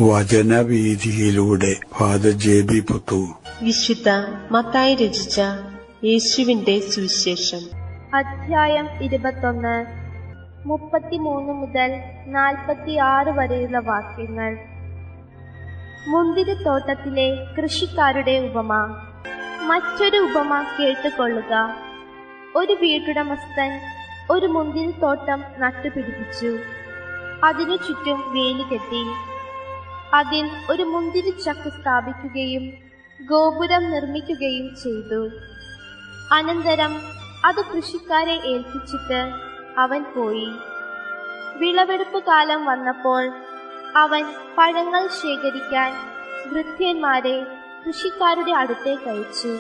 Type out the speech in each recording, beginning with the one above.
വചനവീഥിയിലൂടെ father ജെ.ബി. Puthur. വിശുദ്ധ മത്തായി രചിച്ച യേശുവിന്റെ സുവിശേഷം അധ്യായം 21 33 മുതൽ 46 വരെയുള്ള വാക്യങ്ങൾ. മുന്തിരിത്തോട്ടത്തിലെ കൃഷിക്കാരുടെ ഉപമ. മറ്റൊരു ഉപമ കേട്ടുകൊള്ളുക. ഒരു വീട്ടുടമസ്ഥൻ ഒരു മുന്തിരിത്തോട്ടം നട്ടുപിടിപ്പിച്ചു. അതിനു ചുറ്റും വേലി കെട്ടി. അതിൽ ഒരു മുന്തിരിച്ചക്ക് സ്ഥാപിക്കുകയും ഗോപുരം നിർമ്മിക്കുകയും ചെയ്തു. അനന്തരം അത് കൃഷിക്കാരെ ഏൽപ്പിച്ചിട്ട് അവൻ പോയി. വിളവെടുപ്പ് കാലം വന്നപ്പോൾ അവൻ പഴങ്ങൾ ശേഖരിക്കാൻ ഭൃത്യന്മാരെ കൃഷിക്കാരുടെ അടുത്തേക്ക് അയച്ചു.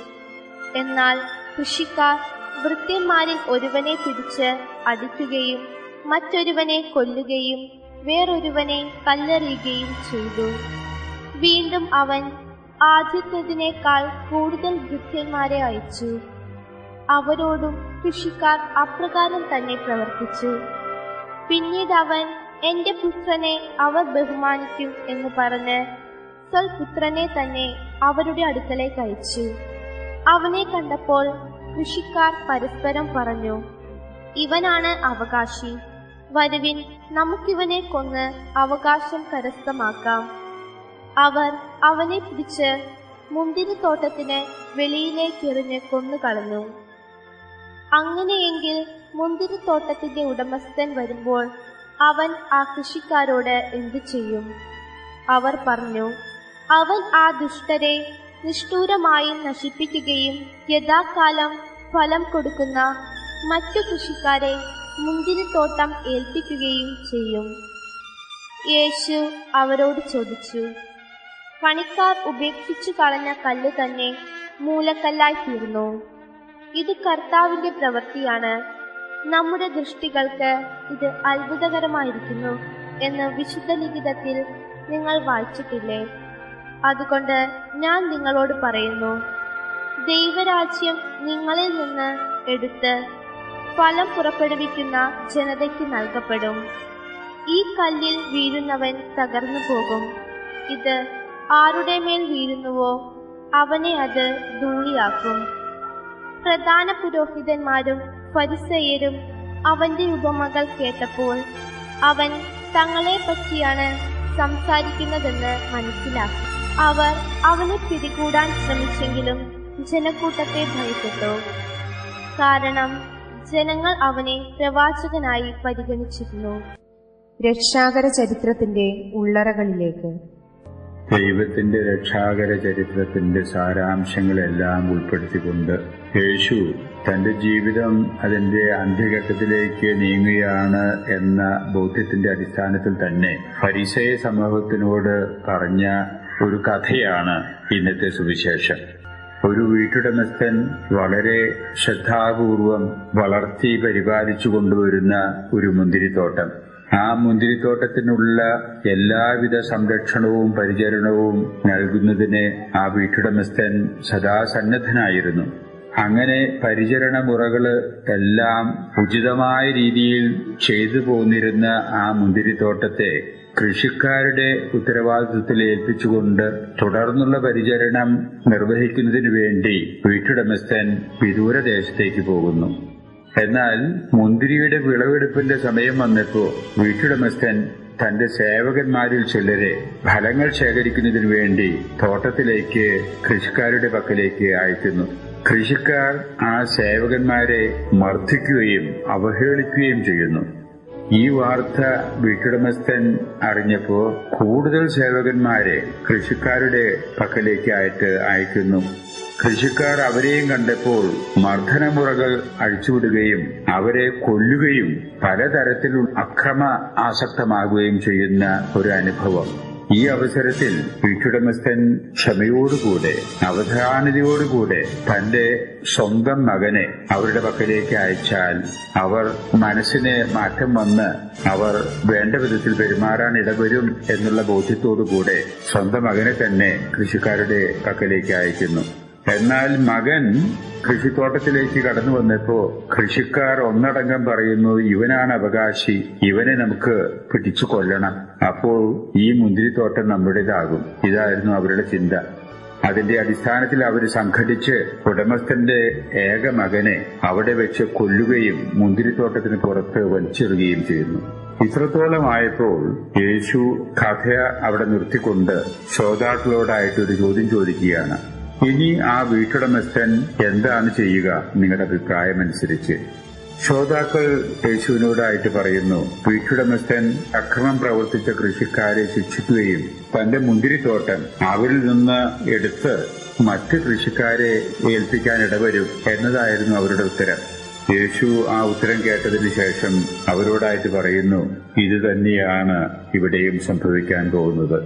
എന്നാൽ കൃഷിക്കാർ ഭൃത്യന്മാരിൽ ഒരുവനെ പിടിച്ച് അടിക്കുകയും മറ്റൊരുവനെ കൊല്ലുകയും വേറൊരുവനെ കല്ലെറിയുകയും ചെയ്തു. വീണ്ടും അവൻ ആദ്യത്തേതിനേക്കാൾ കൂടുതൽ ഭൃത്യന്മാരെ അയച്ചു. അവരോടും കൃഷിക്കാർ അപ്രകാരം തന്നെ പ്രവർത്തിച്ചു. പിന്നീട് അവൻ എന്റെ പുത്രനെ അവർ ബഹുമാനിക്കും എന്ന് പറഞ്ഞ് സ്വൽപുത്രനെ തന്നെ അവരുടെ അടുക്കലേക്ക് അയച്ചു. അവനെ കണ്ടപ്പോൾ കൃഷിക്കാർ പരസ്പരം പറഞ്ഞു, ഇവനാണ് അവകാശി. വരുവിൻ, നമുക്കിവനെ കൊന്ന് അവകാശം കരസ്ഥമാക്കാം. അവർ അവനെ പിടിച്ച് മുന്തിരിത്തോട്ടത്തിന് വെളിയിലേക്കെറിഞ്ഞ് കൊന്നുകളഞ്ഞു. അങ്ങനെയെങ്കിൽ മുന്തിരിത്തോട്ടത്തിന്റെ ഉടമസ്ഥൻ വരുമ്പോൾ അവൻ ആ കൃഷിക്കാരോട് എന്തു ചെയ്യും? അവർ പറഞ്ഞു, അവൻ ആ ദുഷ്ടരെ നിഷ്ഠൂരമായി നശിപ്പിക്കുകയും യഥാകാലം ഫലം കൊടുക്കുന്ന മറ്റു കൃഷിക്കാരെ മുന്തിരിത്തോട്ടം ഏൽപ്പിക്കുകയും ചെയ്യും. യേശു അവരോട് ചോദിച്ചു, പണിക്കാർ ഉപേക്ഷിച്ചു കളഞ്ഞ കല്ല് തന്നെ മൂലക്കല്ലായി തീർന്നു. ഇത് കർത്താവിന്റെ പ്രവൃത്തിയാണ്. നമ്മുടെ ദൃഷ്ടികൾക്ക് ഇത് അത്ഭുതകരമായിരിക്കുന്നു എന്ന് വിശുദ്ധ ലിഖിതത്തിൽ നിങ്ങൾ വായിച്ചിട്ടില്ലേ? അതുകൊണ്ട് ഞാൻ നിങ്ങളോട് പറയുന്നു, ദൈവരാജ്യം നിങ്ങളിൽ നിന്ന് എടുത്ത് ഫലം പുറപ്പെടുവിക്കുന്ന ജനതയ്ക്ക് നൽകപ്പെടും. ഈ കല്ലിൽ വീഴുന്നവൻ തകർന്നു പോകും. ഇത് ആരുടെ മേൽ വീഴുന്നുവോ അവനെ അത് ധൂളിയാക്കും. പ്രധാന പുരോഹിതന്മാരും ഫരിസേയരും അവന്റെ ഉപമകൾ കേട്ടപ്പോൾ അവൻ തങ്ങളെ പറ്റിയാണ് സംസാരിക്കുന്നതെന്ന് മനസ്സിലാക്കി. അവർ അവനെ പിടികൂടാൻ ശ്രമിച്ചെങ്കിലും ജനക്കൂട്ടത്തെ ഭയപ്പെട്ടു. കാരണം ജനങ്ങൾ അവനെ പ്രവാചകനായി പരിഗണിച്ചിരുന്നു. രക്ഷാകര ചരിത്രത്തിന്റെ ഉള്ളറകളിലേക്ക്. ദൈവത്തിന്റെ രക്ഷാകര ചരിത്രത്തിന്റെ സാരാംശങ്ങളെല്ലാം ഉൾപ്പെടുത്തിക്കൊണ്ട് യേശു തന്റെ ജീവിതം അതിന്റെ അന്ത്യഘട്ടത്തിലേക്ക് നീങ്ങുകയാണ് എന്ന ബോധ്യത്തിന്റെ അടിസ്ഥാനത്തിൽ തന്നെ ഫരിസേയ സമൂഹത്തിനോട് പറഞ്ഞ ഒരു കഥയാണ് ഇന്നത്തെ സുവിശേഷം. ഒരു വീട്ടുടമസ്ഥൻ വളരെ ശ്രദ്ധാപൂർവം വളർത്തി പരിപാലിച്ചു കൊണ്ടുവരുന്ന ഒരു മുന്തിരിത്തോട്ടം. ആ മുന്തിരിത്തോട്ടത്തിനുള്ള എല്ലാവിധ സംരക്ഷണവും പരിചരണവും നൽകുന്നതിന് ആ വീട്ടുടമസ്ഥൻ സദാ സന്നദ്ധനായിരുന്നു. അങ്ങനെ പരിചരണ മുറകള് എല്ലാം ഉചിതമായ രീതിയിൽ ചെയ്തു പോന്നിരുന്ന ആ മുന്തിരിത്തോട്ടത്തെ കൃഷിക്കാരുടെ ഉത്തരവാദിത്വത്തിൽ ഏൽപ്പിച്ചുകൊണ്ട് തുടർന്നുള്ള പരിചരണം നിർവഹിക്കുന്നതിനു വേണ്ടി വീട്ടുടമസ്ഥൻ വിദൂരദേശത്തേക്ക് പോകുന്നു. എന്നാൽ മുന്തിരിയുടെ വിളവെടുപ്പിന്റെ സമയം വന്നപ്പോ വീട്ടുടമസ്ഥൻ തന്റെ സേവകന്മാരിൽ ചിലരെ ഫലങ്ങൾ ശേഖരിക്കുന്നതിനു വേണ്ടി തോട്ടത്തിലേക്ക് കൃഷിക്കാരുടെ പക്കലേക്ക് അയക്കുന്നു. കൃഷിക്കാർ ആ സേവകന്മാരെ മർദ്ദിക്കുകയും അവഹേളിക്കുകയും ചെയ്യുന്നു. ഈ വാർത്ത വീട്ടുടമസ്ഥൻ അറിഞ്ഞപ്പോ കൂടുതൽ സേവകന്മാരെ കൃഷിക്കാരുടെ പക്കലേക്ക് അയക്കുന്നു. കൃഷിക്കാർ അവരെയും കണ്ടപ്പോൾ മർദ്ദനമുറകൾ അഴിച്ചുവിടുകയും അവരെ കൊല്ലുകയും പലതരത്തിലുള്ള അക്രമ ആസക്തമാകുകയും ചെയ്യുന്ന ഒരു അനുഭവം. ഈ അവസരത്തിൽ വീട്ടുടമസ്ഥൻ ക്ഷമയോടുകൂടെ അവധാനതയോടുകൂടെ തന്റെ സ്വന്തം മകനെ അവരുടെ പക്കലേക്ക് അയച്ചാൽ അവർ മനസ്സിന് മാറ്റം വന്ന് അവർ വേണ്ട വിധത്തിൽ പെരുമാറാൻ ഇടവരും എന്നുള്ള ബോധ്യത്തോടുകൂടെ സ്വന്തം മകനെ തന്നെ കൃഷിക്കാരുടെ പക്കലേക്ക് അയക്കുന്നു. എന്നാൽ മകൻ കൃഷിത്തോട്ടത്തിലേക്ക് കടന്നു വന്നപ്പോ കൃഷിക്കാർ ഒന്നടങ്കം പറയുന്നു, ഇവനാണ് അവകാശി, ഇവനെ നമുക്ക് പിടിച്ചു കൊല്ലണം, അപ്പോൾ ഈ മുന്തിരിത്തോട്ടം നമ്മുടേതാകും. ഇതായിരുന്നു അവരുടെ ചിന്ത. അതിന്റെ അടിസ്ഥാനത്തിൽ അവർ സംഘടിച്ച് ഉടമസ്ഥന്റെ ഏക മകനെ അവിടെ വെച്ച് കൊല്ലുകയും മുന്തിരിത്തോട്ടത്തിന് പുറത്ത് വലിച്ചെറിയുകയും ചെയ്യുന്നു. ഇത്രത്തോളമായപ്പോൾ യേശു കഥ അവിടെ നിർത്തിക്കൊണ്ട് ശ്രോതാക്കളോടായിട്ടൊരു ചോദ്യം ചോദിക്കുകയാണ്. ഇനി ആ വീട്ടുടമസ്ഥൻ എന്താണ് ചെയ്യുക നിങ്ങളുടെ അഭിപ്രായമനുസരിച്ച്? ശ്രോതാക്കൾ യേശുവിനോടായിട്ട് പറയുന്നു, വീട്ടുടമസ്ഥൻ അക്രമം പ്രവർത്തിച്ച കൃഷിക്കാരെ ശിക്ഷിക്കുകയും തന്റെ മുന്തിരിത്തോട്ടം അവരിൽ നിന്ന് എടുത്ത് മറ്റ് കൃഷിക്കാരെ ഏൽപ്പിക്കാൻ ഇടവരും എന്നതായിരുന്നു അവരുടെ ഉത്തരം. യേശു ആ ഉത്തരം കേട്ടതിന് ശേഷം അവരോടായിട്ട് പറയുന്നു, ഇത് തന്നെയാണ് ഇവിടെയും സംഭവിക്കാൻ പോകുന്നത്.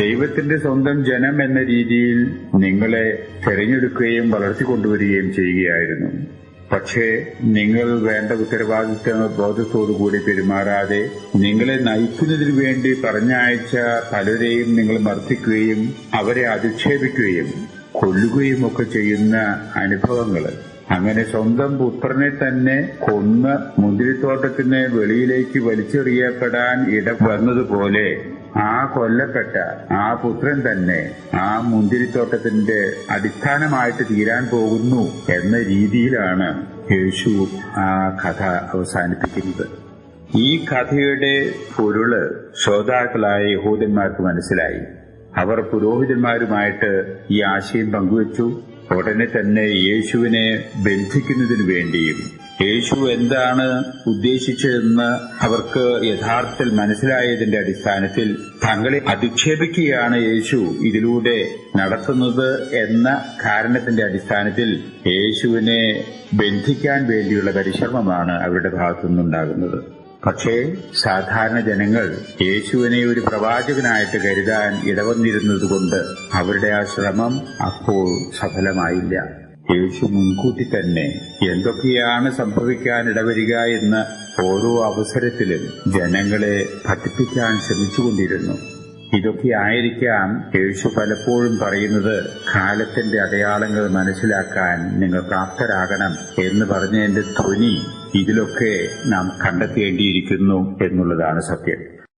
ദൈവത്തിന്റെ സ്വന്തം ജനം എന്ന രീതിയിൽ നിങ്ങളെ തെരഞ്ഞെടുക്കുകയും വളർത്തിക്കൊണ്ടുവരികയും ചെയ്യുകയായിരുന്നു. പക്ഷേ നിങ്ങൾ വേണ്ട ഉത്തരവാദിത്വ ബോധത്തോടുകൂടി പെരുമാറാതെ നിങ്ങളെ നയിക്കുന്നതിനു വേണ്ടി പറഞ്ഞയച്ച പലരെയും നിങ്ങൾ മർദ്ദിക്കുകയും അവരെ അധിക്ഷേപിക്കുകയും കൊല്ലുകയും ഒക്കെ ചെയ്യുന്ന അനുഭവങ്ങൾ, അങ്ങനെ സ്വന്തം പുത്രനെ തന്നെ കൊന്ന് മുന്തിരിത്തോട്ടത്തിന് വെളിയിലേക്ക് വലിച്ചെറിയപ്പെടാൻ ഇടവന്നതുപോലെ ആ കൊല്ലപ്പെട്ട ആ പുത്രൻ തന്നെ ആ മുന്തിരിത്തോട്ടത്തിന്റെ അടിസ്ഥാനമായിട്ട് തീരാൻ പോകുന്നു എന്ന രീതിയിലാണ് യേശു ആ കഥ അവസാനിപ്പിക്കുന്നത്. ഈ കഥയുടെ പൊരുള് ശ്രോതാക്കളായ യഹൂദന്മാർക്ക് മനസ്സിലായി. അവർ പുരോഹിതന്മാരുമായിട്ട് ഈ ആശയം പങ്കുവച്ചു. ഉടനെ തന്നെ യേശുവിനെ ബന്ധിക്കുന്നതിനു വേണ്ടിയും യേശു എന്താണ് ഉദ്ദേശിച്ചതെന്ന് അവർക്ക് യഥാർത്ഥത്തിൽ മനസ്സിലായതിന്റെ അടിസ്ഥാനത്തിൽ തങ്ങളെ അധിക്ഷേപിക്കുകയാണ് യേശു ഇതിലൂടെ നടത്തുന്നത് എന്ന കാരണത്തിന്റെ അടിസ്ഥാനത്തിൽ യേശുവിനെ ബന്ധിക്കാൻ വേണ്ടിയുള്ള പരിശ്രമമാണ് അവരുടെ ഭാഗത്തുനിന്നുണ്ടാകുന്നത്. പക്ഷേ സാധാരണ ജനങ്ങൾ യേശുവിനെ ഒരു പ്രവാചകനായിട്ട് കരുതാൻ ഇടവന്നിരുന്നതുകൊണ്ട് അവരുടെ ആ ശ്രമം അപ്പോൾ സഫലമായില്ല. യേശു മുൻകൂട്ടി തന്നെ എന്തൊക്കെയാണ് സംഭവിക്കാൻ ഇടവരിക എന്ന് ഓരോ അവസരത്തിലും ജനങ്ങളെ പഠിപ്പിക്കാൻ ശ്രമിച്ചുകൊണ്ടിരുന്നു. ഇതൊക്കെ ആയിരിക്കാം യേശു പലപ്പോഴും പറയുന്നത്, കാലത്തിന്റെ അടയാളങ്ങൾ മനസ്സിലാക്കാൻ നിങ്ങൾ പ്രാപ്തരാകണം എന്ന് പറഞ്ഞതിന്റെ ധ്വനി ഇതിലൊക്കെ നാം കണ്ടെത്തേണ്ടിയിരിക്കുന്നു എന്നുള്ളതാണ് സത്യം.